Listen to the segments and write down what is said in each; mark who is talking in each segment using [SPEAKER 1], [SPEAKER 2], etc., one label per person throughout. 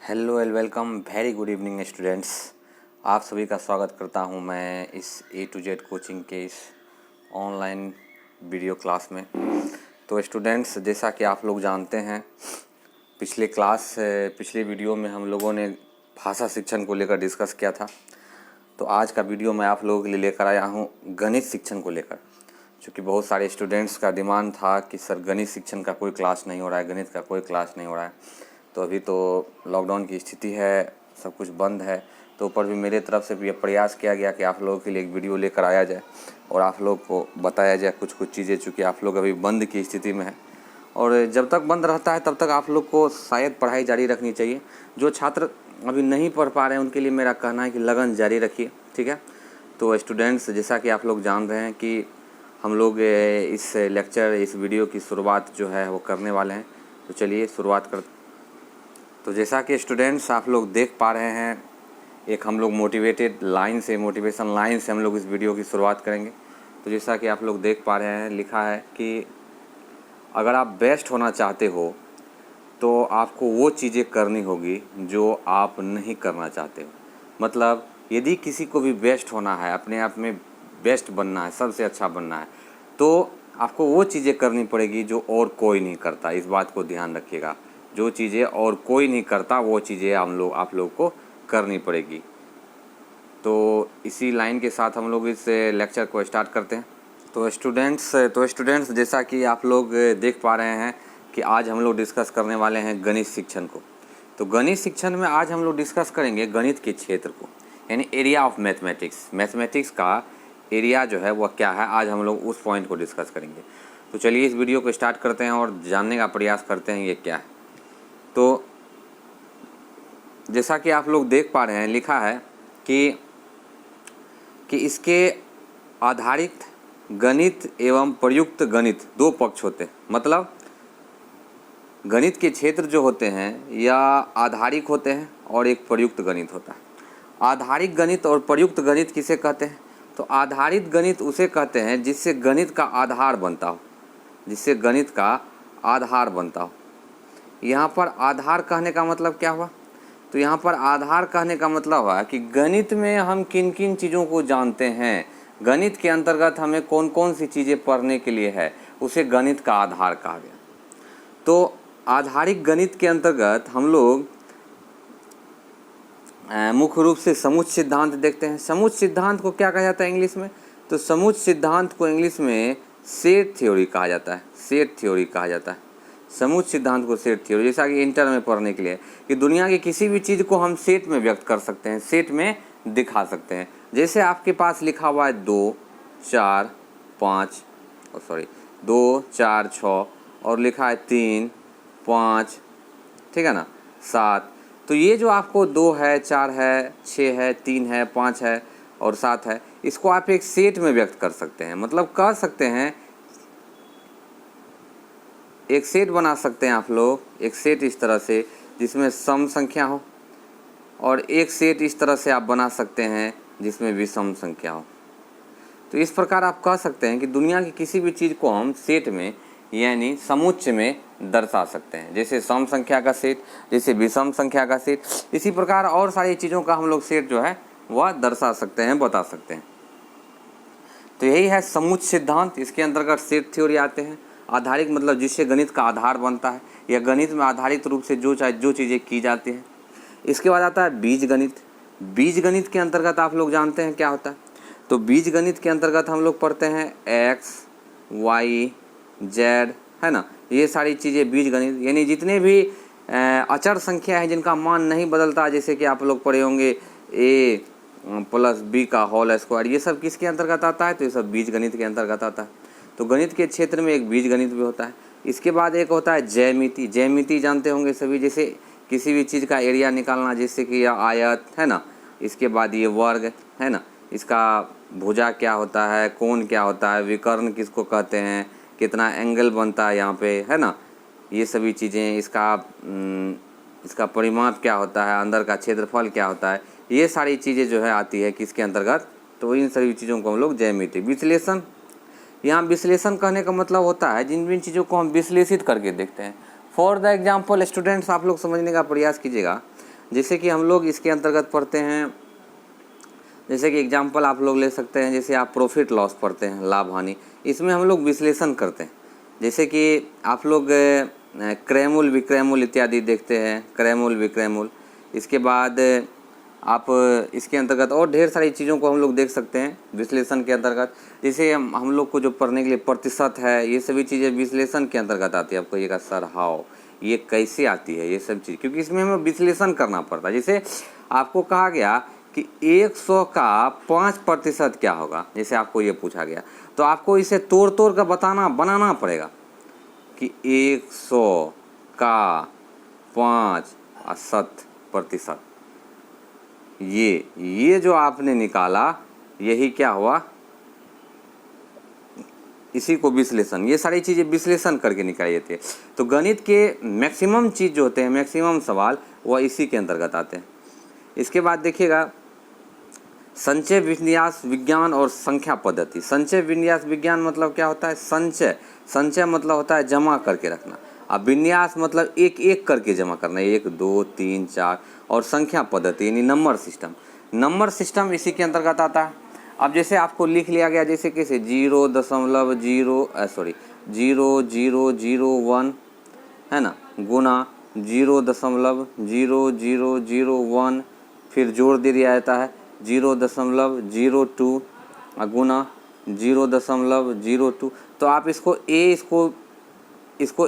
[SPEAKER 1] Hello and welcome, very good evening students. आप सभी का स्वागत करता हूं मैं इस A to Z कोचिंग के इस ऑनलाइन वीडियो क्लास में। तो स्टूडेंट्स, जैसा कि आप लोग जानते हैं, पिछले वीडियो में हम लोगों ने भाषा शिक्षण को लेकर डिस्कस किया था। तो आज का वीडियो मैं आप लोगों के लिए लेकर आया हूं गणित शिक्षण को लेकर, क्योंकि बहुत सारे स्टूडेंट्स का डिमांड था कि सर गणित शिक्षण का कोई क्लास नहीं हो रहा है, गणित का कोई क्लास नहीं हो रहा है। तो अभी तो लॉकडाउन की स्थिति है, सब कुछ बंद है, तो ऊपर भी मेरे तरफ से भी ये प्रयास किया गया कि आप लोगों के लिए एक वीडियो लेकर आया जाए और आप लोग को बताया जाए कुछ चीज़ें, चूँकि आप लोग अभी बंद की स्थिति में है और जब तक बंद रहता है तब तक आप लोग को शायद पढ़ाई जारी रखनी चाहिए। जो छात्र अभी नहीं पढ़ पा रहे हैं उनके लिए मेरा कहना है कि लगन जारी रखिए, ठीक है। तो स्टूडेंट्स, जैसा कि आप लोग जान रहे हैं कि हम लोग इस वीडियो की शुरुआत जो है वो करने वाले हैं। तो चलिए शुरुआत करते। तो जैसा कि स्टूडेंट्स आप लोग देख पा रहे हैं, एक हम लोग मोटिवेशन लाइन से हम लोग इस वीडियो की शुरुआत करेंगे। तो जैसा कि आप लोग देख पा रहे हैं, लिखा है कि अगर आप बेस्ट होना चाहते हो तो आपको वो चीज़ें करनी होगी जो आप नहीं करना चाहते हो। मतलब यदि किसी को भी बेस्ट होना है, अपने आप में बेस्ट बनना है, सबसे अच्छा बनना है, तो आपको वो चीज़ें करनी पड़ेगी जो और कोई नहीं करता। इस बात को ध्यान रखिएगा, जो चीज़ें और कोई नहीं करता वो चीज़ें आप लोग को करनी पड़ेगी। तो इसी लाइन के साथ हम लोग इस लेक्चर को स्टार्ट करते हैं। तो स्टूडेंट्स जैसा कि आप लोग देख पा रहे हैं कि आज हम लोग डिस्कस करने वाले हैं गणित शिक्षण को। तो गणित शिक्षण में आज हम लोग डिस्कस करेंगे गणित के क्षेत्र को, यानी एरिया ऑफ मैथमेटिक्स का एरिया जो है वह क्या है, आज हम लोग उस पॉइंट को डिस्कस करेंगे। तो चलिए इस वीडियो को स्टार्ट करते हैं और जानने का प्रयास करते हैं ये क्या है। तो जैसा कि आप लोग देख पा रहे हैं, लिखा है कि इसके आधारित गणित एवं प्रयुक्त गणित दो पक्ष होते हैं। मतलब गणित के क्षेत्र जो होते हैं या आधारिक होते हैं और एक प्रयुक्त गणित होता है। आधारिक गणित और प्रयुक्त गणित किसे कहते हैं? तो आधारित गणित उसे कहते हैं जिससे गणित का आधार बनता हो, यहाँ पर आधार कहने का मतलब क्या हुआ? तो यहाँ पर आधार कहने का मतलब हुआ कि गणित में हम किन किन चीज़ों को जानते हैं, गणित के अंतर्गत हमें कौन कौन सी चीज़ें पढ़ने के लिए है, उसे गणित का आधार कहा गया। तो आधारिक गणित के अंतर्गत हम लोग मुख्य रूप से समुच्चय सिद्धांत देखते हैं। समुच्चय सिद्धांत को क्या कहा जाता है इंग्लिश में? तो समुच्चय सिद्धांत को इंग्लिश में सेट थ्योरी कहा जाता है। समुच्चय सिद्धांत को सेट थ्योरी, जैसा कि इंटर में पढ़ने के लिए कि दुनिया की किसी भी चीज़ को हम सेट में व्यक्त कर सकते हैं, सेट में दिखा सकते हैं। जैसे आपके पास लिखा हुआ है 2 4 6 और लिखा है 3 5, ठीक है ना, 7। तो ये जो आपको 2 है, 4 है, 6 है, 3 है, 5 है और 7 है, इसको आप एक सेट में व्यक्त कर सकते हैं। मतलब कह सकते हैं एक सेट बना सकते हैं आप लोग, एक सेट इस तरह से जिसमें सम संख्या हो, और एक सेट इस तरह से आप बना सकते हैं जिसमें विषम संख्या हो। तो इस प्रकार आप कह सकते हैं कि दुनिया की किसी भी चीज़ को हम सेट में यानी समुच्चय में दर्शा सकते हैं। जैसे सम संख्या का सेट, जैसे विषम संख्या का सेट, इसी प्रकार और सारी चीज़ों का हम लोग सेट जो है वह दर्शा सकते हैं, बता सकते हैं। तो यही है समुच्चय सिद्धांत। इसके अंतर्गत सेट थ्योरी आते हैं। आधारिक मतलब जिससे गणित का आधार बनता है या गणित में आधारित रूप से जो चीज़ें की जाती हैं। इसके बाद आता है बीजगणित। बीजगणित के अंतर्गत आप लोग जानते हैं क्या होता है? तो बीजगणित के अंतर्गत हम लोग पढ़ते हैं x, y, z, है ना, ये सारी चीज़ें बीजगणित, यानी जितने भी अचर संख्या है जिनका मान नहीं बदलता, जैसे कि आप लोग पढ़े होंगे a + b का होल स्क्वायर, ये सब किसके अंतर्गत आता है? तो ये सब बीजगणित के अंतर्गत आता है। तो गणित के क्षेत्र में एक बीजगणित भी होता है। इसके बाद एक होता है ज्यामिति। ज्यामिति जानते होंगे सभी, जैसे किसी भी चीज़ का एरिया निकालना, जैसे कि यह आयत है ना, इसके बाद ये वर्ग है ना, इसका भुजा क्या होता है, कोण क्या होता है, विकर्ण किसको कहते हैं, कितना एंगल बनता है यहाँ पे, है ना, ये सभी चीज़ें, इसका परिमाप क्या होता है, अंदर का क्षेत्रफल क्या होता है, ये सारी चीज़ें जो है आती है किसके अंतर्गत? तो इन सभी चीज़ों को हम लोग ज्यामिति। विश्लेषण, यहाँ विश्लेषण कहने का मतलब होता है जिन चीज़ों को हम विश्लेषित करके देखते हैं। फॉर द एग्जाम्पल स्टूडेंट्स, आप लोग समझने का प्रयास कीजिएगा। जैसे कि हम लोग इसके अंतर्गत पढ़ते हैं, जैसे कि एग्जाम्पल आप लोग ले सकते हैं, जैसे आप प्रॉफिट लॉस पढ़ते हैं, लाभ हानि, इसमें हम लोग विश्लेषण करते हैं। जैसे कि आप लोग क्रयमूल विक्रयमूल इत्यादि देखते हैं, क्रयमूल विक्रयमूल। इसके बाद आप इसके अंतर्गत और ढेर सारी चीज़ों को हम लोग देख सकते हैं विश्लेषण के अंतर्गत। जैसे हम लोग को जो पढ़ने के लिए प्रतिशत है, ये सभी चीज़ें विश्लेषण के अंतर्गत आती है। आप कहिएगा सर हाउ, ये कैसे आती है ये सब चीज़, क्योंकि इसमें हमें विश्लेषण करना पड़ता है। जैसे आपको कहा गया कि 100 का 5% क्या होगा, जैसे आपको ये पूछा गया, तो आपको इसे तोड़ तोड़ कर बनाना पड़ेगा कि 100 का 5% ये जो आपने निकाला, यही क्या हुआ, इसी को विश्लेषण, ये सारी चीज़ें विश्लेषण करके निकाली जाती है। तो गणित के मैक्सिमम चीज़ जो होते हैं, मैक्सिमम सवाल, वह इसी के अंतर्गत आते हैं। इसके बाद देखिएगा संचय विन्यास विज्ञान और संख्या पद्धति। संचय विन्यास विज्ञान मतलब क्या होता है, संचय मतलब होता है जमा करके रखना, अब विन्यास मतलब एक एक करके जमा करना, 1 2 3 4, और संख्या पद्धति यानी नंबर सिस्टम इसी के अंतर्गत आता है। अब जैसे आपको लिख लिया गया, जैसे कैसे 0.0001 है ना, गुना 0.0001, फिर जोड़ दे दिया जाता है 0.02 गुना 0.02। तो आप इसको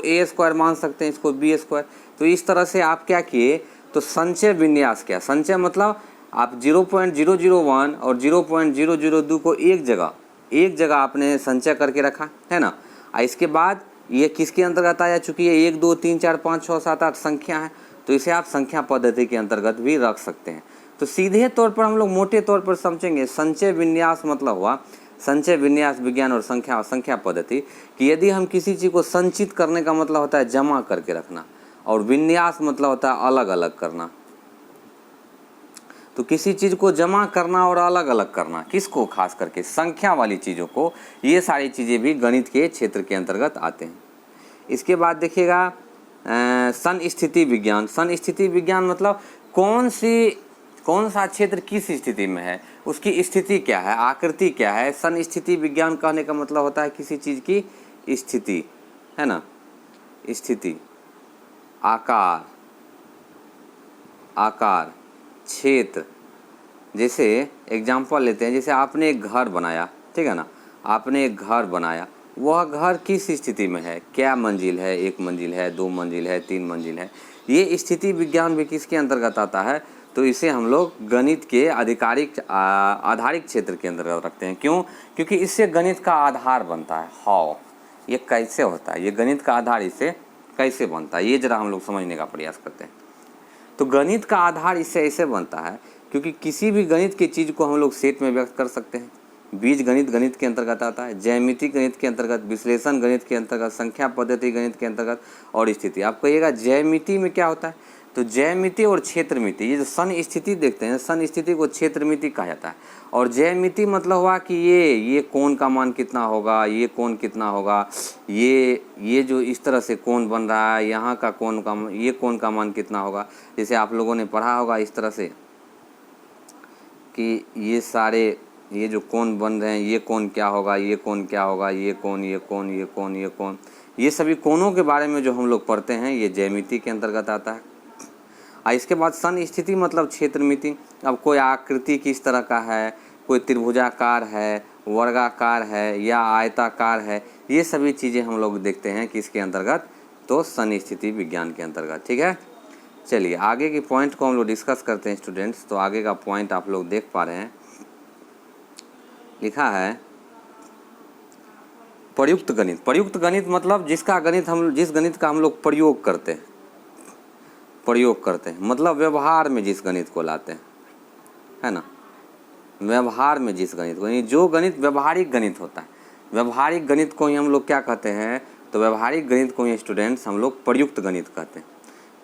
[SPEAKER 1] ए स्क्वायर मान सकते हैं, इसको बी स्क्वायर। तो इस तरह से आप क्या किए, तो संचय विन्यास क्या, संचय मतलब आप 0.001 और 0.002 को एक जगह आपने संचय करके रखा है ना। इसके बाद ये किसके अंतर्गत आया, चूँकि ये 1 2 3 4 5 6 7 8 संख्या है, तो इसे आप संख्या पद्धति के अंतर्गत भी रख सकते हैं। तो सीधे तौर पर हम लोग मोटे तौर पर समझेंगे, संचय विन्यास मतलब हुआ संचय विन्यास विज्ञान और संख्या पद्धति, कि यदि हम किसी चीज़ को संचित करने का मतलब होता है जमा करके रखना, और विन्यास मतलब होता है अलग अलग करना। तो किसी चीज़ को जमा करना और अलग अलग करना, किसको, खास करके संख्या वाली चीज़ों को, ये सारी चीज़ें भी गणित के क्षेत्र के अंतर्गत आते हैं। इसके बाद देखिएगा संस्थिति विज्ञान मतलब कौन सा क्षेत्र किस स्थिति में है, उसकी स्थिति क्या है, आकृति क्या है। संस्थिति विज्ञान कहने का मतलब होता है किसी चीज़ की स्थिति, है ना, स्थिति, आकार, क्षेत्र। जैसे एग्जाम्पल लेते हैं, जैसे आपने एक घर बनाया, ठीक है ना, आपने एक घर बनाया, वह घर किस स्थिति में है, क्या मंजिल है, 1 मंजिल है, 2 मंजिल है, 3 मंजिल है। ये स्थिति विज्ञान भी किसके अंतर्गत आता है, तो इसे हम लोग गणित के आधारिक क्षेत्र के अंतर्गत रखते हैं। क्यों, क्योंकि इससे गणित का आधार बनता है। हाउ, ये कैसे होता है, ये गणित का आधार इससे कैसे बनता है, ये जरा हम लोग समझने का प्रयास करते हैं। तो गणित का आधार इससे ऐसे बनता है क्योंकि किसी भी गणित की चीज़ को हम लोग सेट में व्यक्त कर सकते हैं। बीज गणित के अंतर्गत आता है, ज्यामिति गणित के अंतर्गत, विश्लेषण गणित के अंतर्गत, संख्या पद्धति गणित के अंतर्गत, और स्थिति। आप कहिएगा ज्यामिति में क्या होता है, तो ज्यामिति और क्षेत्रमिति, ये जो सन स्थिति देखते हैं, सन स्थिति को क्षेत्रमिति कहा जाता है। और ज्यामिति मतलब हुआ कि ये कोण का मान कितना होगा, ये कोण कितना होगा, ये जो इस तरह से कोण बन रहा है, यहाँ का कोण का, ये कोण का मान कितना होगा। जैसे आप लोगों ने पढ़ा होगा इस तरह से कि ये जो कोण बन रहे हैं, ये कोण क्या होगा, ये कोण क्या होगा, ये कोण, ये सभी कोणों के बारे में जो हम लोग पढ़ते हैं, ये ज्यामिति के अंतर्गत आता है। इसके बाद सन स्थिति मतलब क्षेत्रमिति। अब कोई आकृति किस तरह का है, कोई त्रिभुजाकार है, वर्गाकार है या आयताकार है, ये सभी चीज़ें हम लोग देखते हैं किसके अंतर्गत, तो सन स्थिति विज्ञान के अंतर्गत। ठीक है, चलिए आगे की पॉइंट को हम लोग डिस्कस करते हैं स्टूडेंट्स। तो आगे का पॉइंट आप लोग देख पा रहे हैं, लिखा है प्रयुक्त गणित मतलब जिस गणित का हम लोग प्रयोग करते हैं, मतलब व्यवहार में जिस गणित को लाते हैं, है ना, व्यवहार में जिस गणित को, जो गणित व्यवहारिक गणित होता है, व्यवहारिक गणित को ही हम लोग क्या कहते हैं, तो व्यवहारिक गणित को ही स्टूडेंट्स हम लोग प्रयुक्त गणित कहते हैं।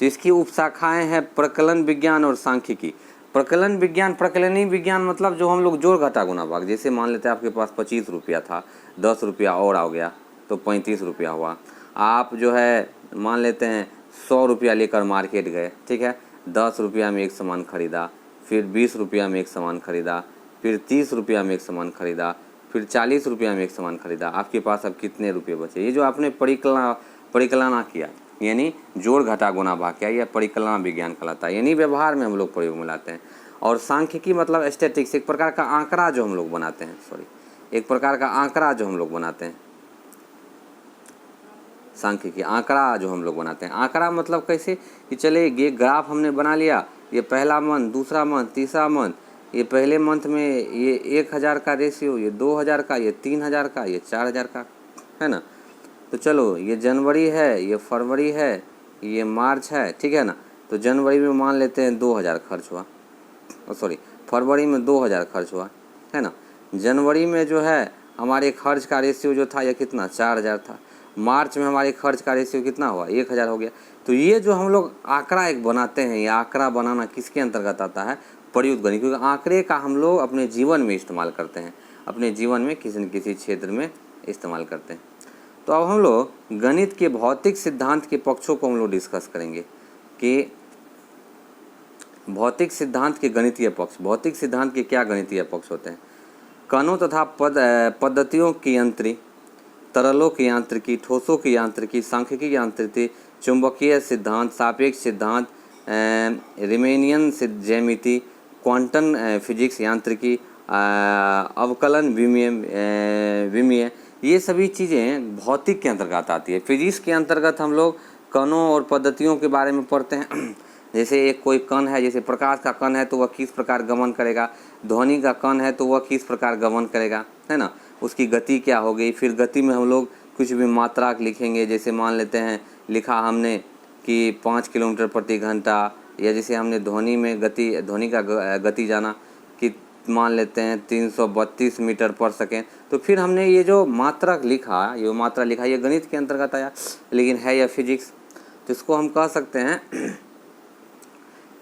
[SPEAKER 1] तो इसकी उपशाखाएं हैं प्रकलन विज्ञान और सांख्यिकी। प्रकलनी विज्ञान मतलब जो हम लोग जोड़ घटा गुना भाग, जैसे मान लेते हैं आपके पास 25 रुपया था, 10 रुपया और आ गया तो 35 रुपया हुआ। आप जो है मान लेते हैं 100 रुपया लेकर मार्केट गए, ठीक है, 10 रुपया में एक सामान खरीदा, फिर 20 रुपया में एक सामान खरीदा, फिर 30 रुपया में एक सामान खरीदा, फिर 40 रुपया में एक सामान खरीदा। आपके पास अब कितने रुपये बचे? ये जो आपने परिकलना किया, यानी जोड़ घटा गुना भाग किया, यह परिकलना विज्ञान कहलाता है, यानी व्यवहार में हम लोग प्रयोग में लाते हैं। और सांख्यिकी मतलब स्टैटिस्टिक्स, एक प्रकार का आंकड़ा जो हम लोग बनाते हैं, एक प्रकार का आंकड़ा जो हम लोग बनाते हैं। सांख्यिकी आंकड़ा जो हम लोग बनाते हैं। आंकड़ा मतलब कैसे कि चले ये ग्राफ हमने बना लिया, ये पहला मंथ, दूसरा मंथ, तीसरा मंथ, ये पहले मंथ में ये 1000 का रेशियो, ये 2000 का, ये 3000 का, ये 4000 का, है ना। तो चलो ये जनवरी है, ये फरवरी है, ये मार्च है, ठीक है ना। तो जनवरी में मान लेते हैं 2000 खर्च हुआ, फरवरी में 2000 खर्च हुआ, है ना। जनवरी में जो है हमारे खर्च का रेशियो जो था ये कितना, 4000 था। मार्च में हमारे खर्च का रेशियो कितना हुआ, 1000 हो गया। तो ये जो हम लोग आंकड़ा एक बनाते हैं, ये आंकड़ा बनाना किसके अंतर्गत आता है, प्रयुक्त गणित, क्योंकि आंकड़े का हम लोग अपने जीवन में इस्तेमाल करते हैं, अपने जीवन में किसी न किसी क्षेत्र में इस्तेमाल करते हैं। तो अब हम लोग गणित के भौतिक सिद्धांत के पक्षों को हम लोग डिस्कस करेंगे कि भौतिक सिद्धांत के गणितीय पक्ष, भौतिक सिद्धांत के क्या गणितीय पक्ष होते हैं। कणों तथा पद्धतियों की यांत्रिकी, तरलों की यांत्रिकी, ठोसों की यांत्रिकी, सांख्यिकी यांत्रिकी, चुंबकीय सिद्धांत, सापेक्ष सिद्धांत, रिमेनियन ज्यामिति, क्वांटम फिजिक्स यांत्रिकी, अवकलन विमीय, ये सभी चीज़ें भौतिक के अंतर्गत आती है। फिजिक्स के अंतर्गत हम लोग कणों और पद्धतियों के बारे में पढ़ते हैं। जैसे एक कोई कण है, जैसे प्रकाश का कण है तो वह किस प्रकार गमन करेगा, ध्वनि का कण है तो वह किस प्रकार गमन करेगा, है ना, उसकी गति क्या हो गई। फिर गति में हम लोग कुछ भी मात्रा लिखेंगे, जैसे मान लेते हैं लिखा हमने कि 5 किलोमीटर प्रति घंटा, या जैसे हमने ध्वनि में ध्वनि का गति जाना कि मान लेते हैं 332 मीटर पर सेकेंड। तो फिर हमने ये जो मात्रा लिखा, ये गणित के अंतर्गत आया, लेकिन है यह फिजिक्स। तो इसको हम कह सकते हैं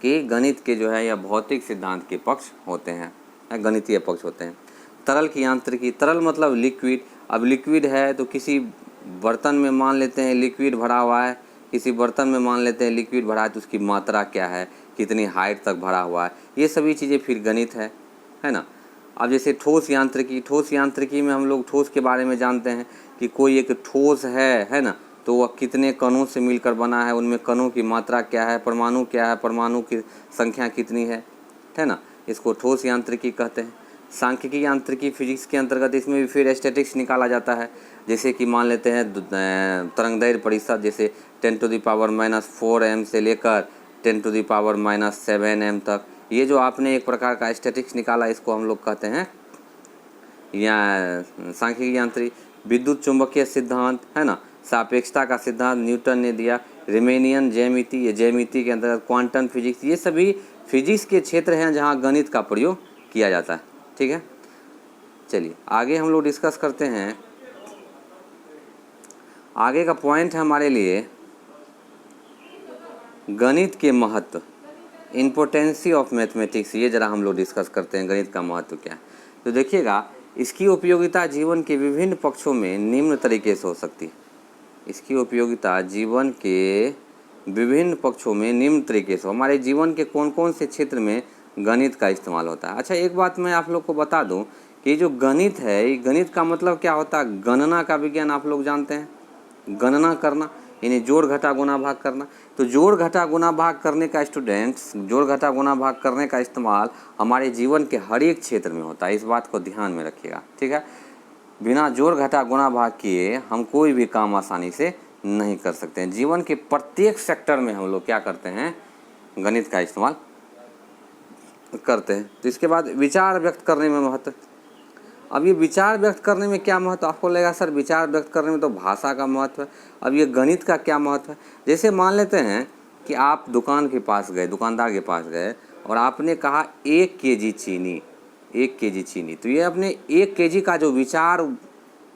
[SPEAKER 1] कि गणित के जो है या भौतिक सिद्धांत के पक्ष होते हैं, गणितीय पक्ष होते हैं। तरल की यांत्रिकी, तरल मतलब लिक्विड। अब लिक्विड है तो किसी बर्तन में मान लेते हैं लिक्विड भरा हुआ है, किसी बर्तन में मान लेते हैं लिक्विड भरा है, तो उसकी मात्रा क्या है, कितनी हाइट तक भरा हुआ है, ये सभी चीज़ें फिर गणित है ना। अब जैसे ठोस यांत्रिकी, ठोस यांत्रिकी में हम लोग ठोस के बारे में जानते हैं कि कोई एक ठोस है ना, तो वह कितने कणों से मिलकर बना है, उनमें कणों की मात्रा क्या है, परमाणु क्या है, परमाणु की संख्या कितनी है ना, इसको ठोस यांत्रिकी कहते हैं। सांख्यिकी यांत्रिकी फिजिक्स के अंतर्गत, इसमें भी फिर स्टैटिक्स निकाला जाता है। जैसे कि मान लेते हैं तरंगदैर्घ्य परिषद, जैसे 10⁻⁻4 m से लेकर 10⁻⁻7 m तक, ये जो आपने एक प्रकार का स्टैटिक्स निकाला, इसको हम लोग कहते हैं या सांख्यिकी यांत्रिकी। विद्युत चुंबकीय सिद्धांत, है ना, सापेक्षता का सिद्धांत न्यूटन ने दिया। रिमेनियन ज्यामिति, ये ज्यामिति के अंतर्गत क्वांटम फिजिक्स, ये सभी फिजिक्स के क्षेत्र हैं जहाँ गणित का प्रयोग किया जाता है, ठीक है। चलिए आगे हम लोग डिस्कस करते हैं। आगे का पॉइंट है हमारे लिए गणित के महत्व, इम्पोर्टेंसी ऑफ मैथमेटिक्स, ये जरा हम लोग डिस्कस करते हैं, गणित का महत्व क्या है। तो देखिएगा, इसकी उपयोगिता जीवन के विभिन्न पक्षों में निम्न तरीके से हो सकती है। इसकी उपयोगिता जीवन के विभिन्न पक्षों में निम्न तरीके से, हमारे जीवन के कौन कौन से क्षेत्र में गणित का इस्तेमाल होता है। अच्छा, एक बात मैं आप लोग को बता दूं कि जो गणित है, गणित का मतलब क्या होता है, गणना का विज्ञान आप लोग जानते हैं, गणना करना यानी जोड़ घटा गुना भाग करना। तो जोड़ घटा गुना भाग करने का स्टूडेंट्स, जोड़ घटा गुना भाग करने का इस्तेमाल हमारे जीवन के हर एक क्षेत्र में होता है, इस बात को ध्यान में रखिएगा, ठीक है। बिना जोड़ घटा गुना भाग किए हम कोई भी काम आसानी से नहीं कर सकते हैं। जीवन के प्रत्येक सेक्टर में हम लोग क्या करते हैं, गणित का इस्तेमाल करते हैं। तो इसके बाद विचार व्यक्त करने में महत्व। अब ये विचार व्यक्त करने में क्या महत्व, आपको लगेगा सर विचार व्यक्त करने में तो भाषा का महत्व है, अब ये गणित का क्या महत्व है। जैसे मान लेते हैं कि आप दुकान के पास गए, दुकानदार के पास गए और आपने कहा 1 kg चीनी, 1 kg चीनी। तो ये अपने 1 kg का जो विचार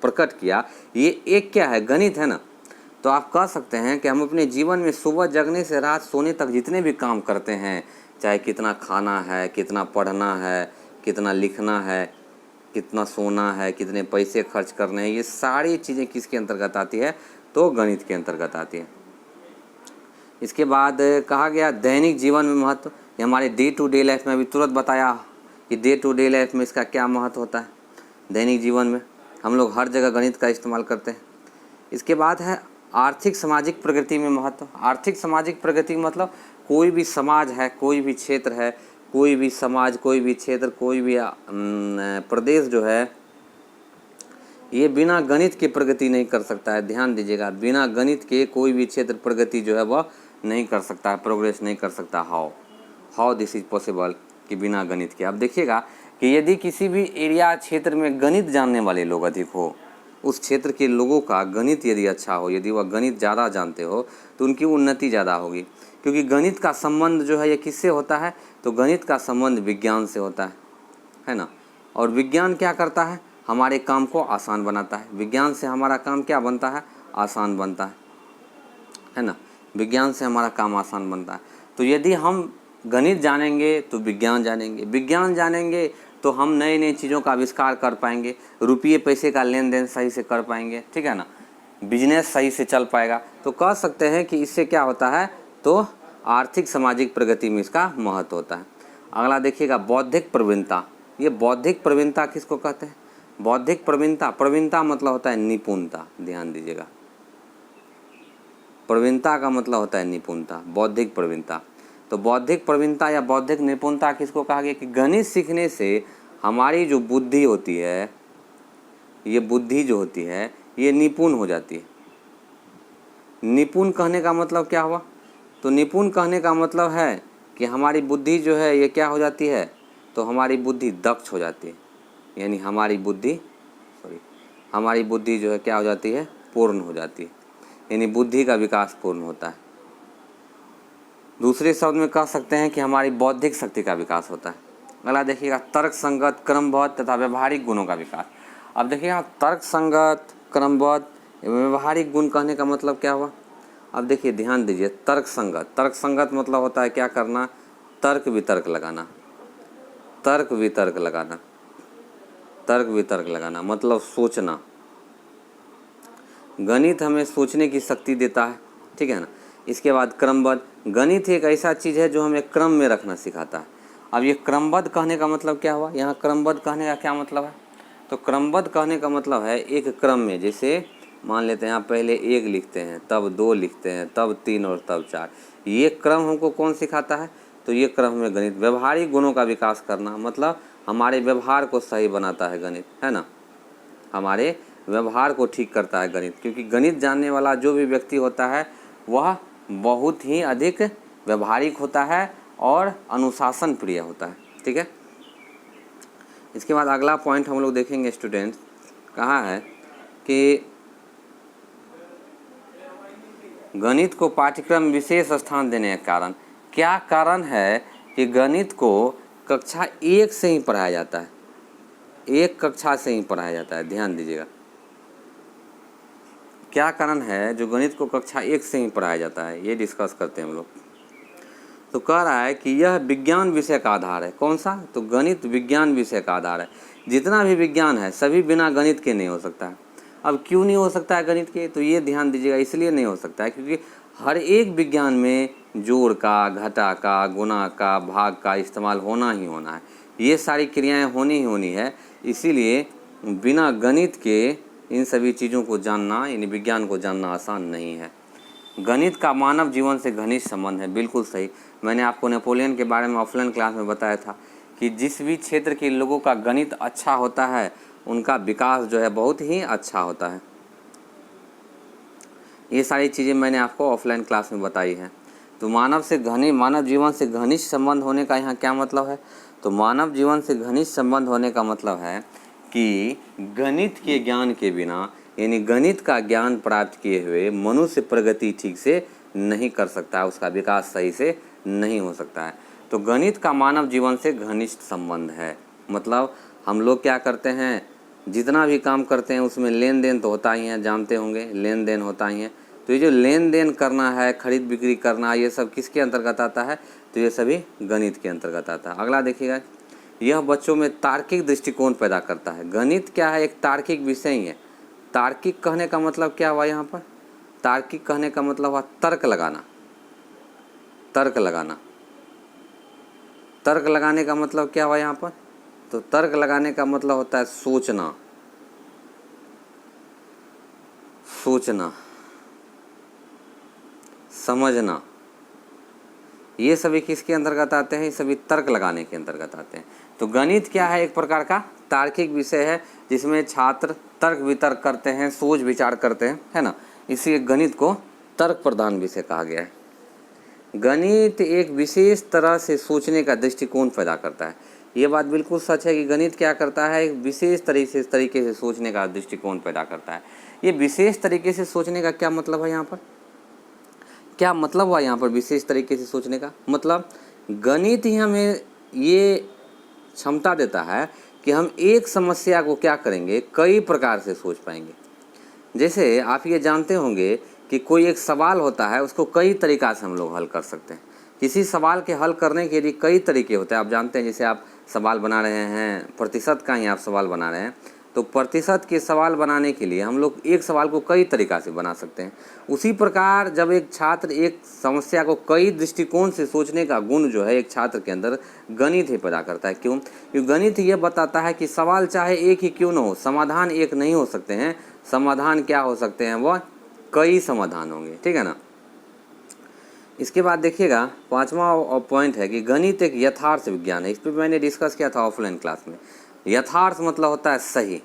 [SPEAKER 1] प्रकट किया, ये एक क्या है, गणित है ना। तो आप कह सकते हैं कि हम अपने जीवन में सुबह जगने से रात सोने तक जितने भी काम करते हैं, चाहे कितना खाना है, कितना पढ़ना है, कितना लिखना है, कितना सोना है, कितने पैसे खर्च करने हैं, ये सारी चीज़ें किसके अंतर्गत आती है, तो गणित के अंतर्गत आती है। इसके बाद कहा गया दैनिक जीवन में महत्व, ये हमारे डे टू डे लाइफ में अभी तुरंत बताया कि डे टू डे लाइफ में इसका क्या महत्व होता है। दैनिक जीवन में हम लोग हर जगह गणित का इस्तेमाल करते हैं। इसके बाद है आर्थिक सामाजिक प्रगति में महत्व। आर्थिक सामाजिक प्रगति मतलब कोई भी समाज है, कोई भी क्षेत्र है, कोई भी समाज, कोई भी क्षेत्र, कोई भी प्रदेश जो है, ये बिना गणित के प्रगति नहीं कर सकता है। ध्यान दीजिएगा, बिना गणित के कोई भी क्षेत्र प्रगति जो है वह नहीं कर सकता है, प्रोग्रेस नहीं कर सकता। हाउ दिस इज पॉसिबल, कि बिना गणित के। अब देखिएगा कि यदि किसी भी एरिया क्षेत्र में गणित जानने वाले लोग अधिक हो, उस क्षेत्र के लोगों का गणित यदि अच्छा हो, यदि वह गणित ज़्यादा जानते हो, तो उनकी उन्नति ज़्यादा होगी। क्योंकि गणित का संबंध जो है ये किससे होता है, तो गणित का संबंध विज्ञान से होता है ना। और विज्ञान क्या करता है, हमारे काम को आसान बनाता है। विज्ञान से हमारा काम क्या बनता है, आसान बनता है ना। विज्ञान से हमारा काम आसान बनता है। तो यदि हम गणित जानेंगे तो विज्ञान जानेंगे, विज्ञान जानेंगे तो हम नई नई चीज़ों का आविष्कार कर पाएंगे, रुपये पैसे का लेन देन सही से कर पाएंगे, ठीक है ना, बिजनेस सही से चल पाएगा। तो कह सकते हैं कि इससे क्या होता है, तो आर्थिक सामाजिक प्रगति में इसका महत्व होता है। अगला देखिएगा बौद्धिक प्रवीणता। ये बौद्धिक प्रवीणता किसको कहते हैं, बौद्धिक प्रवीणता, प्रवीणता मतलब होता है निपुणता। ध्यान दीजिएगा, प्रवीणता का मतलब होता है निपुणता, बौद्धिक प्रवीणता। तो बौद्धिक प्रवीणता या बौद्धिक निपुणता किसको कहा गया, कि गणित सीखने से हमारी जो बुद्धि होती है, ये बुद्धि जो होती है ये निपुण हो जाती है। निपुण कहने का मतलब क्या हुआ, तो निपुण कहने का मतलब है कि हमारी बुद्धि जो है ये क्या हो जाती है, तो हमारी बुद्धि दक्ष हो जाती है। यानी हमारी बुद्धि जो है क्या हो जाती है, पूर्ण हो जाती है। यानी बुद्धि का विकास पूर्ण होता है। दूसरे शब्द में कह सकते हैं कि हमारी बौद्धिक शक्ति का विकास होता है। अगला देखिएगा तर्क संगत, क्रमबद्ध तथा व्यवहारिक गुणों का विकास। अब देखिएगा तर्क संगत, क्रमबद्ध, व्यवहारिक गुण कहने का मतलब क्या हुआ। अब देखिए ध्यान दीजिए, तर्क संगत, तर्क संगत मतलब होता है क्या करना, तर्क वितर्क लगाना, तर्क वितर्क लगाना, तर्क वितर्क लगाना मतलब सोचना। गणित हमें सोचने की शक्ति देता है, ठीक है ना। इसके बाद क्रमबद्ध, गणित एक ऐसा चीज़ है जो हमें क्रम में रखना सिखाता है। अब ये क्रमबद्ध कहने का मतलब क्या हुआ, यहाँ क्रमबद्ध कहने का क्या मतलब है, तो क्रमबद्ध कहने का मतलब है एक क्रम में, जैसे मान लेते हैं आप पहले 1 लिखते हैं, तब 2 लिखते हैं, तब 3 और तब 4। ये क्रम हमको कौन सिखाता है, तो ये क्रम में गणित। व्यवहारिक गुणों का विकास करना मतलब हमारे व्यवहार को सही बनाता है गणित, है ना, हमारे व्यवहार को ठीक करता है गणित। क्योंकि गणित जानने वाला जो भी व्यक्ति होता है वह बहुत ही अधिक व्यवहारिक होता है और अनुशासन प्रिय होता है, ठीक है। इसके बाद अगला पॉइंट हम लोग देखेंगे स्टूडेंट्स, कहा है कि गणित को पाठ्यक्रम विशेष स्थान देने का कारण, क्या कारण है कि गणित को कक्षा 1 से ही पढ़ाया जाता है, 1 कक्षा से ही पढ़ाया जाता है। ध्यान दीजिएगा, क्या कारण है जो गणित को कक्षा 1 से ही पढ़ाया जाता है, ये डिस्कस करते हैं हम लोग। तो कह रहा है कि यह विज्ञान विषय का आधार है। कौन सा, तो गणित विज्ञान विषय का आधार है। जितना भी विज्ञान है सभी बिना गणित के नहीं हो सकता है। अब क्यों नहीं हो सकता है गणित के, तो ये ध्यान दीजिएगा, इसलिए नहीं हो सकता है क्योंकि हर एक विज्ञान में जोड़ का, घटा का, गुणा का, भाग का इस्तेमाल होना ही होना है। ये सारी क्रियाएँ होनी ही होनी है। इसीलिए बिना गणित के इन सभी चीज़ों को जानना, यानी विज्ञान को जानना आसान नहीं है। गणित का मानव जीवन से घनिष्ठ संबंध है, बिल्कुल सही। मैंने आपको नेपोलियन के बारे में ऑफलाइन क्लास में बताया था कि जिस भी क्षेत्र के लोगों का गणित अच्छा होता है उनका विकास जो है बहुत ही अच्छा होता है। ये सारी चीज़ें मैंने आपको ऑफलाइन क्लास में बताई हैं। तो मानव जीवन से घनिष्ठ संबंध होने का यहाँ क्या मतलब है, तो मानव जीवन से घनिष्ठ संबंध होने का मतलब है कि गणित के ज्ञान के बिना, यानी गणित का ज्ञान प्राप्त किए हुए मनुष्य प्रगति ठीक से नहीं कर सकता है, उसका विकास सही से नहीं हो सकता है। तो गणित का मानव जीवन से घनिष्ठ संबंध है। मतलब हम लोग क्या करते हैं, जितना भी काम करते हैं उसमें लेन देन तो होता ही है, जानते होंगे लेन देन होता ही है। तो ये जो लेन देन करना है, खरीद बिक्री करना, ये सब किसके अंतर्गत आता है, तो ये सभी गणित के अंतर्गत आता है। अगला देखिएगा, यह बच्चों में तार्किक दृष्टिकोण पैदा करता है। गणित क्या है, एक तार्किक विषय ही है। तार्किक कहने का मतलब क्या हुआ यहाँ पर, तार्किक कहने का मतलब हुआ तर्क लगाना, तर्क लगाना। तर्क लगाने का मतलब क्या हुआ यहाँ पर? तो तर्क लगाने का मतलब होता है सोचना, सोचना, समझना। ये सभी किसके अंतर्गत आते हैं? ये सभी तर्क लगाने के अंतर्गत आते हैं। तो गणित क्या है? एक प्रकार का तार्किक विषय है जिसमें छात्र तर्क वितर्क करते हैं, सोच विचार करते हैं, है ना। इसी गणित को तर्क प्रधान विषय कहा गया है। गणित एक विशेष तरह से सोचने का दृष्टिकोण पैदा करता है। ये बात बिल्कुल सच है कि गणित क्या करता है? एक विशेष तरीके से सोचने का दृष्टिकोण पैदा करता है। ये विशेष तरीके से सोचने का क्या मतलब है? यहाँ पर क्या मतलब हुआ? यहाँ पर विशेष तरीके से सोचने का मतलब गणित ही हमें ये क्षमता देता है कि हम एक समस्या को क्या करेंगे, कई प्रकार से सोच पाएंगे। जैसे आप ये जानते होंगे कि कोई एक सवाल होता है, उसको कई तरीक़ा से हम लोग हल कर सकते हैं। किसी सवाल के हल करने के लिए कई तरीके होते हैं। आप जानते हैं, जैसे आप सवाल बना रहे हैं, प्रतिशत का ही आप सवाल बना रहे हैं, तो प्रतिशत के सवाल बनाने के लिए हम लोग एक सवाल को कई तरीक़ा से बना सकते हैं। उसी प्रकार जब एक छात्र एक समस्या को कई दृष्टिकोण से सोचने का गुण जो है एक छात्र के अंदर, गणित ही पैदा करता है। क्यों? क्योंकि गणित ये बताता है कि सवाल चाहे एक ही क्यों न हो, समाधान एक नहीं हो सकते हैं। समाधान क्या हो सकते हैं? वह कई समाधान होंगे, ठीक है ना। इसके बाद देखिएगा, पांचवा पॉइंट है कि गणित एक यथार्थ विज्ञान है। इस पर मैंने डिस्कस किया था ऑफलाइन क्लास में। यथार्थ मतलब होता है सही।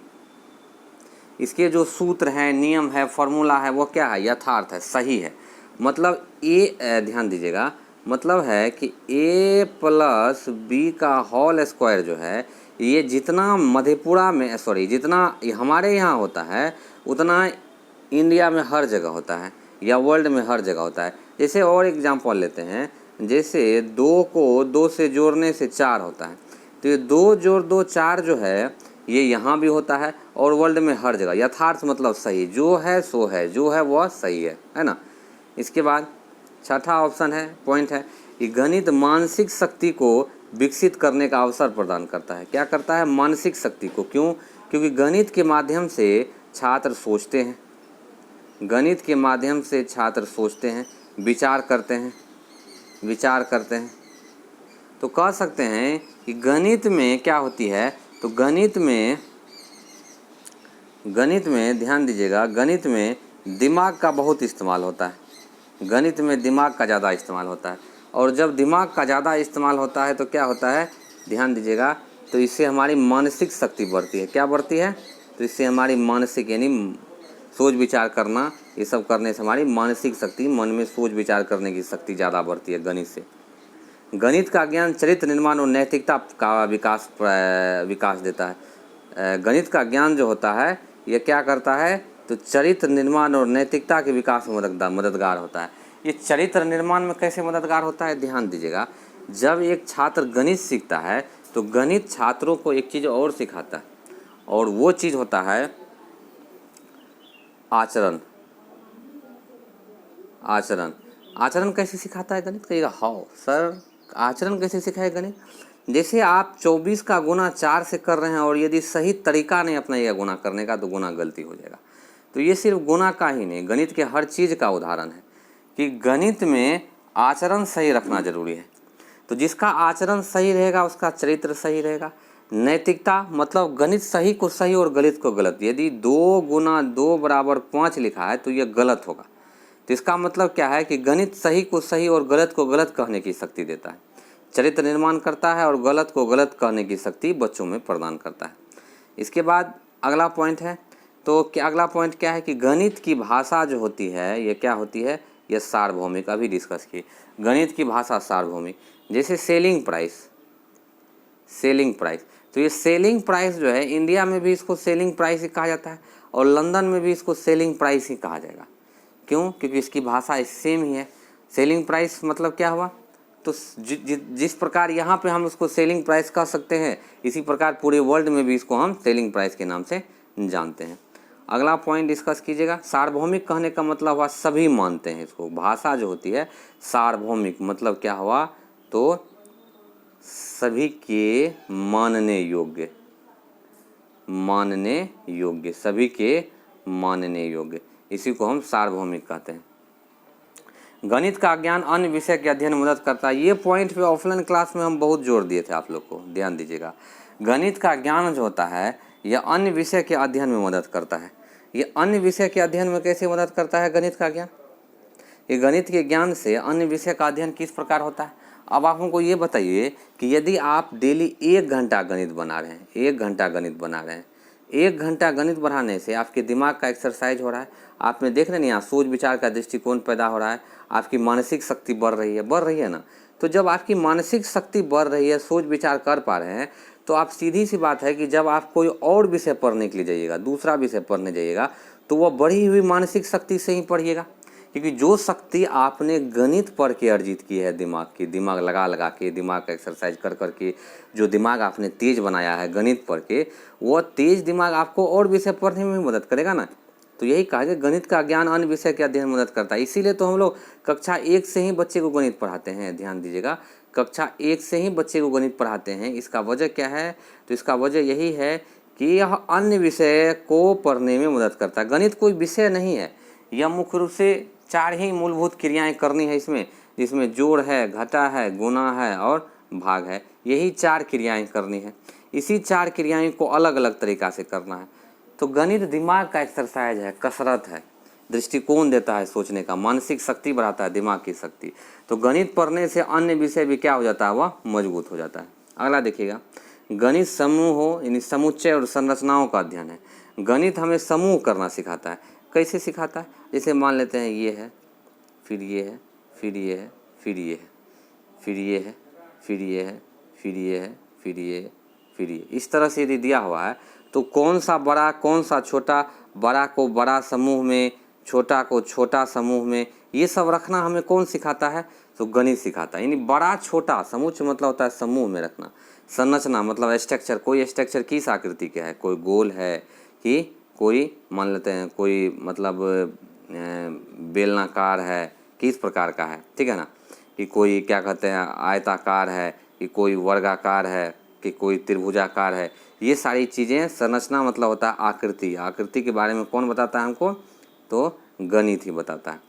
[SPEAKER 1] इसके जो सूत्र हैं, नियम है, फॉर्मूला है, वो क्या है? यथार्थ है, सही है। मतलब ध्यान दीजिएगा, मतलब है कि a प्लस बी का होल स्क्वायर जो है, ये जितना मधेपुरा में जितना हमारे यहाँ होता है उतना इंडिया में हर जगह होता है या वर्ल्ड में हर जगह होता है। जैसे और एग्जांपल लेते हैं, जैसे 2 को 2 से जोड़ने से 4 होता है, तो ये 2 जोड़ 2 4 जो है ये यहाँ भी होता है और वर्ल्ड में हर जगह। यथार्थ मतलब सही, जो है सो है, जो है वह सही है ना। इसके बाद छठा ऑप्शन है, पॉइंट है कि गणित मानसिक शक्ति को विकसित करने का अवसर प्रदान करता है। क्या करता है? मानसिक शक्ति को। क्यों? क्योंकि गणित के माध्यम से छात्र सोचते हैं, गणित के माध्यम से छात्र सोचते हैं, विचार करते हैं। तो कह सकते हैं कि गणित में क्या होती है? तो गणित में ध्यान दीजिएगा, गणित में दिमाग का बहुत इस्तेमाल होता है। गणित में दिमाग का ज़्यादा इस्तेमाल होता है, और जब दिमाग का ज़्यादा इस्तेमाल होता है तो क्या होता है? ध्यान दीजिएगा, तो इससे हमारी मानसिक शक्ति बढ़ती है। क्या बढ़ती है? तो इससे हमारी मानसिक यानी सोच विचार करना, ये सब करने से हमारी मानसिक शक्ति, मन में सोच विचार करने की शक्ति ज़्यादा बढ़ती है गणित से। गणित का ज्ञान चरित्र निर्माण और नैतिकता का विकास देता है। गणित का ज्ञान जो होता है ये क्या करता है? तो चरित्र निर्माण और नैतिकता के विकास में मददगार होता है। ये चरित्र निर्माण में कैसे मददगार होता है? ध्यान दीजिएगा, जब एक छात्र गणित सीखता है तो गणित छात्रों को एक चीज़ और सिखाता है, और वो चीज़ होता है आचरण। आचरण कैसे सिखाता है गणित? कहिएगा हाउ सर, आचरण कैसे सिखाए गणित? जैसे आप 24 का गुना 4 से कर रहे हैं और यदि सही तरीका नहीं अपनाइएगा गुना करने का तो गुना गलती हो जाएगा। तो ये सिर्फ गुना का ही नहीं, गणित के हर चीज़ का उदाहरण है कि गणित में आचरण सही रखना जरूरी है। तो जिसका आचरण सही रहेगा उसका चरित्र सही रहेगा। नैतिकता मतलब गणित सही को सही और गलत को गलत। यदि 2 गुना 2 बराबर 5 लिखा है तो ये गलत होगा। तो इसका मतलब क्या है कि गणित सही को सही और गलत को गलत कहने की शक्ति देता है, चरित्र निर्माण करता है और गलत को गलत कहने की शक्ति बच्चों में प्रदान करता है। इसके बाद अगला पॉइंट है, तो क्या अगला पॉइंट क्या है कि गणित की भाषा जो होती है ये क्या होती है? ये सार्वभौमिक। अभी डिस्कस की गणित की भाषा सार्वभौमिक। जैसे सेलिंग प्राइस, तो ये सेलिंग प्राइस जो है इंडिया में भी इसको सेलिंग प्राइस ही कहा जाता है और लंदन में भी इसको सेलिंग प्राइस ही कहा जाएगा। क्यों? क्योंकि इसकी भाषा सेम ही है। सेलिंग प्राइस मतलब क्या हुआ? तो जिस प्रकार यहाँ पे हम उसको सेलिंग प्राइस कह सकते हैं, इसी प्रकार पूरे वर्ल्ड में भी इसको हम सेलिंग प्राइस के नाम से जानते हैं। अगला पॉइंट डिस्कस कीजिएगा। सार्वभौमिक कहने का मतलब हुआ सभी मानते हैं इसको। भाषा जो होती है सार्वभौमिक मतलब क्या हुआ? तो सभी के मानने योग्य, सभी के मानने योग्य, इसी को हम सार्वभौमिक कहते हैं। गणित का ज्ञान अन्य विषय के अध्ययन में मदद करता है। ये पॉइंट पे ऑफलाइन क्लास में हम बहुत जोर दिए थे, आप लोग को ध्यान दीजिएगा। गणित का ज्ञान जो होता है यह अन्य विषय के अध्ययन में मदद करता है। ये अन्य विषय के अध्ययन में कैसे मदद करता है गणित का ज्ञान? ये गणित के ज्ञान से अन्य विषय का अध्ययन किस प्रकार होता है? अब आप हमको ये बताइए कि यदि आप डेली 1 घंटा गणित बना रहे हैं, 1 घंटा गणित बना रहे हैं, 1 घंटा गणित बढ़ाने से आपके दिमाग का एक्सरसाइज हो रहा है, आप में देख रहे हैं यहाँ सोच विचार का दृष्टिकोण पैदा हो रहा है, आपकी मानसिक शक्ति बढ़ रही है ना। तो जब आपकी मानसिक शक्ति बढ़ रही है, सोच विचार कर पा रहे हैं, तो आप सीधी सी बात है कि जब आप कोई और विषय पढ़ने के लिए जाइएगा, दूसरा विषय पढ़ने जाइएगा, तो वह बढ़ी हुई मानसिक शक्ति से ही पढ़िएगा। क्योंकि जो शक्ति आपने गणित पढ़ के अर्जित की है, दिमाग लगा के, दिमाग का एक्सरसाइज कर करके जो दिमाग आपने तेज बनाया है गणित पढ़ के, वह तेज दिमाग आपको और विषय पढ़ने में भी मदद करेगा ना। तो यही कहा कि गणित का ज्ञान अन्य विषय के अध्ययन में मदद करता है। इसीलिए तो हम लोग कक्षा 1 से ही बच्चे को गणित पढ़ाते हैं। ध्यान दीजिएगा, कक्षा 1 से ही बच्चे को गणित पढ़ाते हैं। इसका वजह क्या है? तो इसका वजह यही है कि यह अन्य विषय को पढ़ने में मदद करता है। गणित कोई विषय नहीं है, यह मुख्य रूप से 4 ही मूलभूत क्रियाएं करनी है इसमें, जिसमें जोड़ है, घटा है, गुणा है और भाग है। यही 4 क्रियाएं करनी है। इसी 4 क्रियाएं को अलग अलग तरीक़ा से करना है। तो गणित दिमाग का एक्सरसाइज है, कसरत है, दृष्टिकोण देता है सोचने का, मानसिक शक्ति बढ़ाता है, दिमाग की शक्ति। तो गणित पढ़ने से अन्य विषय भी क्या हो जाता है? वह मजबूत हो जाता है। अगला देखिएगा, गणित समूह हो यानी समुच्चय और संरचनाओं का अध्ययन है। गणित हमें समूह करना सिखाता है। कैसे सिखाता है? जैसे मान लेते हैं ये है, फिर ये है, फिर ये है, फिर ये है, फिर ये है, फिर ये है, फिर ये है, फिर ये है, फिर ये। इस तरह से यदि दिया हुआ है तो कौन सा बड़ा कौन सा छोटा, बड़ा को बड़ा समूह में, छोटा को छोटा समूह में, ये सब रखना हमें कौन सिखाता है? तो गणित सिखाता है। यानी बड़ा छोटा, समुच्चय मतलब होता है समूह में रखना, संरचना मतलब स्ट्रक्चर, कोई स्ट्रक्चर किस आकृति का है, कोई गोल है कि कोई मान लेते हैं कोई मतलब बेलनाकार है, किस प्रकार का है, ठीक है ना, कि कोई क्या कहते हैं आयताकार है, कि कोई वर्गाकार है, कि कोई त्रिभुजाकार है। ये सारी चीज़ें, संरचना मतलब होता है आकृति। आकृति के बारे में कौन बताता है हमको? तो गणित ही बताता है।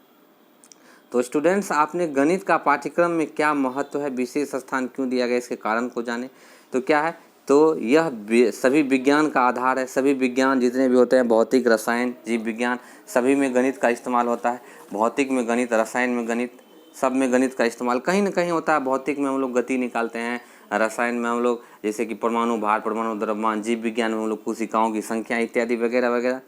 [SPEAKER 1] तो स्टूडेंट्स, आपने गणित का पाठ्यक्रम में क्या महत्व है, विशेष स्थान क्यों दिया गया, इसके कारण को जाने। तो क्या है? तो यह सभी विज्ञान का आधार है। सभी विज्ञान जितने भी होते हैं, भौतिक, रसायन, जीव विज्ञान, सभी में गणित का इस्तेमाल होता है। भौतिक में गणित, रसायन में गणित, सब में गणित का इस्तेमाल कहीं ना कहीं होता है। भौतिक में हम लोग गति निकालते हैं, रसायन में हम लोग जैसे कि परमाणु भार, परमाणु द्रव्यमान, जीव विज्ञान में हम लोग कोशिकाओं की संख्या इत्यादि वगैरह वगैरह।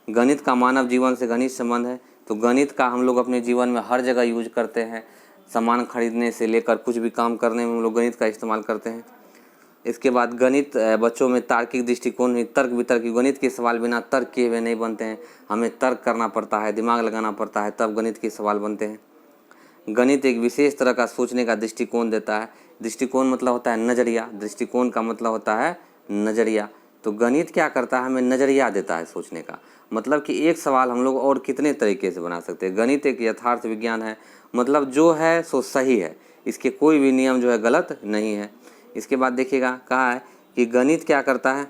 [SPEAKER 1] गणित का मानव जीवन से घनिष्ठ संबंध है। तो गणित का हम लोग अपने जीवन में हर जगह यूज करते हैं। सामान खरीदने से लेकर कुछ भी काम करने में हम लोग गणित का इस्तेमाल करते हैं। इसके बाद गणित बच्चों में तार्किक दृष्टिकोण में तर्क वितर्क, गणित के सवाल बिना तर्क किए हुए नहीं बनते हैं। हमें तर्क करना पड़ता है, दिमाग लगाना पड़ता है, तब गणित के सवाल बनते हैं। गणित एक विशेष तरह का सोचने का दृष्टिकोण देता है। दृष्टिकोण मतलब होता है नज़रिया, दृष्टिकोण का मतलब होता है नज़रिया। तो गणित क्या करता है? हमें नज़रिया देता है सोचने का। मतलब कि एक सवाल हम लोग और कितने तरीके से बना सकते हैं। गणित एक यथार्थ विज्ञान है, मतलब जो है सो सही है, इसके कोई भी नियम जो है गलत नहीं है। इसके बाद देखिएगा, कहा है कि गणित क्या करता है?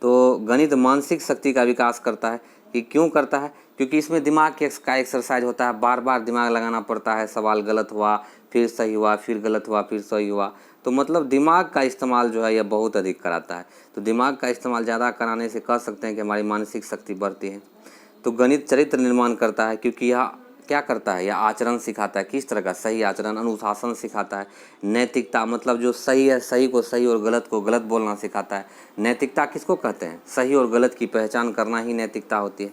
[SPEAKER 1] तो गणित मानसिक शक्ति का विकास करता है। कि क्यों करता है? क्योंकि इसमें दिमाग का एक्सरसाइज होता है, बार बार दिमाग लगाना पड़ता है। सवाल गलत हुआ, फिर सही हुआ, फिर गलत हुआ, फिर सही हुआ। तो मतलब दिमाग का इस्तेमाल जो है यह बहुत अधिक कराता है। तो दिमाग का इस्तेमाल ज़्यादा कराने से कह सकते हैं कि हमारी मानसिक शक्ति बढ़ती है। तो गणित चरित्र निर्माण करता है, क्योंकि यह क्या करता है? यह आचरण सिखाता है। किस तरह का? सही आचरण, अनुशासन सिखाता है। नैतिकता मतलब जो सही है, सही को सही और गलत को गलत बोलना सिखाता है। नैतिकता किसको कहते हैं? सही और गलत की पहचान करना ही नैतिकता होती है।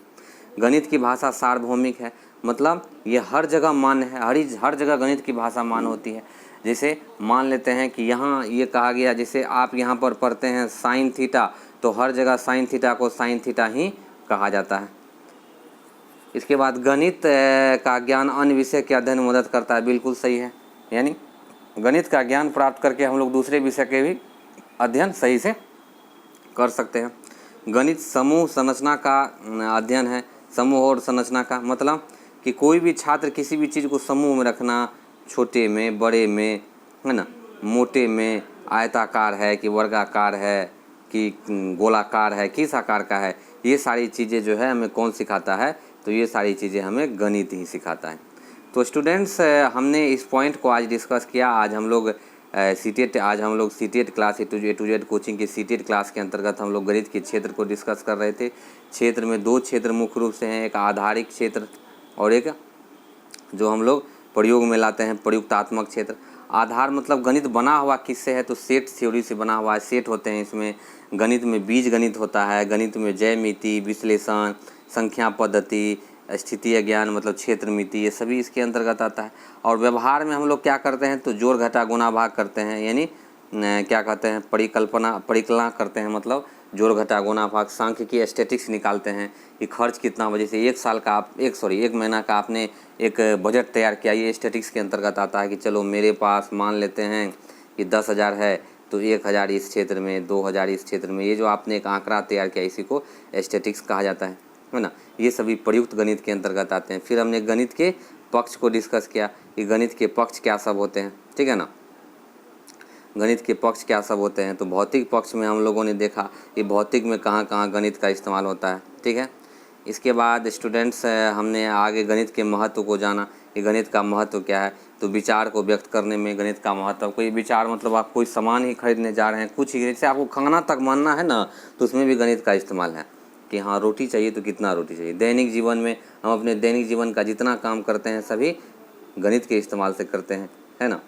[SPEAKER 1] गणित की भाषा सार्वभौमिक है, मतलब ये हर जगह मान्य है। हर जगह गणित की भाषा मान्य होती है। जैसे मान लेते हैं कि यहाँ ये कहा गया, जैसे आप यहाँ पर पढ़ते हैं साइन थीटा, तो हर जगह साइन थीटा को साइन थीटा ही कहा जाता है। इसके बाद गणित का ज्ञान अन्य विषय के अध्ययन में मदद करता है। बिल्कुल सही है। यानी गणित का ज्ञान प्राप्त करके हम लोग दूसरे विषय के भी अध्ययन सही से कर सकते हैं। गणित समूह संरचना का अध्ययन है। समूह और संरचना का मतलब कि कोई भी छात्र किसी भी चीज़ को समूह में रखना, छोटे में, बड़े में, है ना, मोटे में, आयताकार है कि वर्गाकार है कि गोलाकार है, किस आकार का है, ये सारी चीज़ें जो है हमें कौन सिखाता है? तो ये सारी चीज़ें हमें गणित ही सिखाता है। तो स्टूडेंट्स हमने इस पॉइंट को आज डिस्कस किया। आज हम लोग CTET class A to Z coaching की सीटेट क्लास के अंतर्गत हम लोग गणित के क्षेत्र को डिस्कस कर रहे थे। क्षेत्र में 2 क्षेत्र मुख्य रूप से हैं, एक आधारिक क्षेत्र और एक जो हम लोग प्रयोग में लाते हैं प्रयुक्तात्मक क्षेत्र। आधार मतलब गणित बना हुआ किससे है, तो सेट थ्योरी से बना हुआ है। सेट होते हैं इसमें, गणित में बीज गणित होता है, गणित में ज्यामिति, विश्लेषण, संख्या पद्धति, स्थितीय ज्ञान मतलब क्षेत्र मिति, ये सभी इसके अंतर्गत आता है। और व्यवहार में हम लोग क्या करते हैं, तो जोड़ घटा गुणा भाग करते हैं, यानी क्या कहते हैं, परिकलना करते हैं, मतलब जोड़ घटा गुणा भाग। सांख्यिकी स्टैटिक्स निकालते हैं कि खर्च कितना, वजह से एक महीना का आपने एक बजट तैयार किया, ये स्टैटिक्स के अंतर्गत आता है। कि चलो मेरे पास मान लेते हैं कि 10,000 है, तो 1,000 इस क्षेत्र में, 2,000 इस क्षेत्र में, ये जो आपने एक आंकड़ा तैयार किया इसी को स्टैटिक्स कहा जाता है ना। ये सभी प्रयुक्त गणित के अंतर्गत आते हैं। फिर हमने गणित के पक्ष को डिस्कस किया कि गणित के पक्ष क्या सब होते हैं, ठीक है ना। गणित के पक्ष क्या सब होते हैं, तो भौतिक पक्ष में हम लोगों ने देखा कि भौतिक में कहाँ कहाँ गणित का इस्तेमाल होता है, ठीक है। इसके बाद स्टूडेंट्स हमने आगे गणित के महत्व को जाना कि गणित का महत्व क्या है। तो विचार को व्यक्त करने में गणित का महत्व, कोई विचार मतलब आप कोई सामान ही खरीदने जा रहे हैं, कुछ ही, जैसे आपको खाना तक मानना है ना, तो उसमें भी गणित का इस्तेमाल है कि हाँ रोटी चाहिए तो कितना रोटी चाहिए। दैनिक जीवन में हम अपने दैनिक जीवन का जितना काम करते हैं सभी गणित के इस्तेमाल से करते हैं, है ना।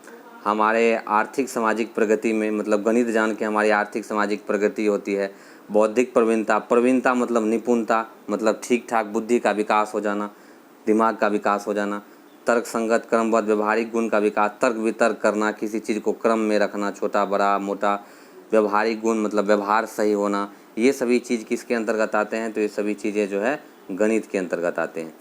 [SPEAKER 1] हमारे आर्थिक सामाजिक प्रगति में मतलब गणित जान के हमारी आर्थिक सामाजिक प्रगति होती है। बौद्धिक प्रवीणता मतलब निपुणता, मतलब ठीक ठाक बुद्धि का विकास हो जाना, दिमाग का विकास हो जाना। तर्क संगत क्रमबद्ध व्यवहारिक गुण का विकास, तर्क वितर्क करना, किसी चीज़ को क्रम में रखना, छोटा बड़ा मोटा। व्यवहारिक गुण मतलब व्यवहार सही होना, ये सभी चीज़ किसके अंतर्गत आते हैं, तो ये सभी चीज़ें जो है गणित के अंतर्गत आते हैं,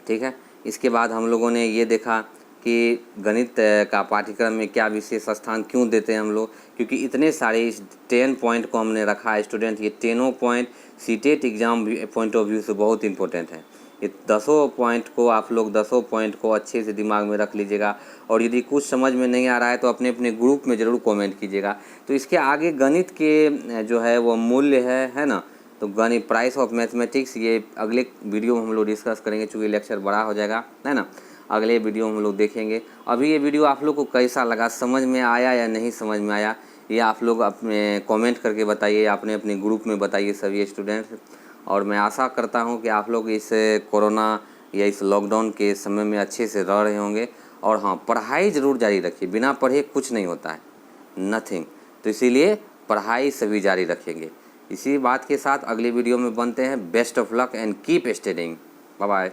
[SPEAKER 1] ठीक है। इसके बाद हम लोगों ने ये देखा कि गणित का पाठ्यक्रम में क्या विशेष स्थान क्यों देते हैं हम लोग, क्योंकि इतने सारे इस 10 पॉइंट को हमने रखा है स्टूडेंट। ये 10 point CTET exam point of view से बहुत इंपॉर्टेंट है। ये 10 पॉइंट को आप लोग 10 पॉइंट को अच्छे से दिमाग में रख लीजिएगा। और यदि कुछ समझ में नहीं आ रहा है तो अपने अपने ग्रुप में ज़रूर कमेंट कीजिएगा। तो इसके आगे गणित के जो है वो मूल्य है ना, तो गणित प्राइस ऑफ मैथमेटिक्स, ये अगले वीडियो में हम लोग डिस्कस करेंगे, चूँकि लेक्चर बड़ा हो जाएगा, है ना। अगले वीडियो में हम लोग देखेंगे। अभी ये वीडियो आप लोग को कैसा लगा, समझ में आया या नहीं समझ में आया, ये आप लोग अपने कमेंट करके बताइए, अपने अपने ग्रुप में बताइए सभी स्टूडेंट्स। और मैं आशा करता हूँ कि आप लोग इस कोरोना या इस लॉकडाउन के समय में अच्छे से रह रहे होंगे। और हाँ, पढ़ाई ज़रूर जारी रखिए, बिना पढ़े कुछ नहीं होता है, नथिंग। तो इसीलिए पढ़ाई सभी जारी रखेंगे। इसी बात के साथ अगले वीडियो में बनते हैं। Best of luck and keep studying. Bye bye.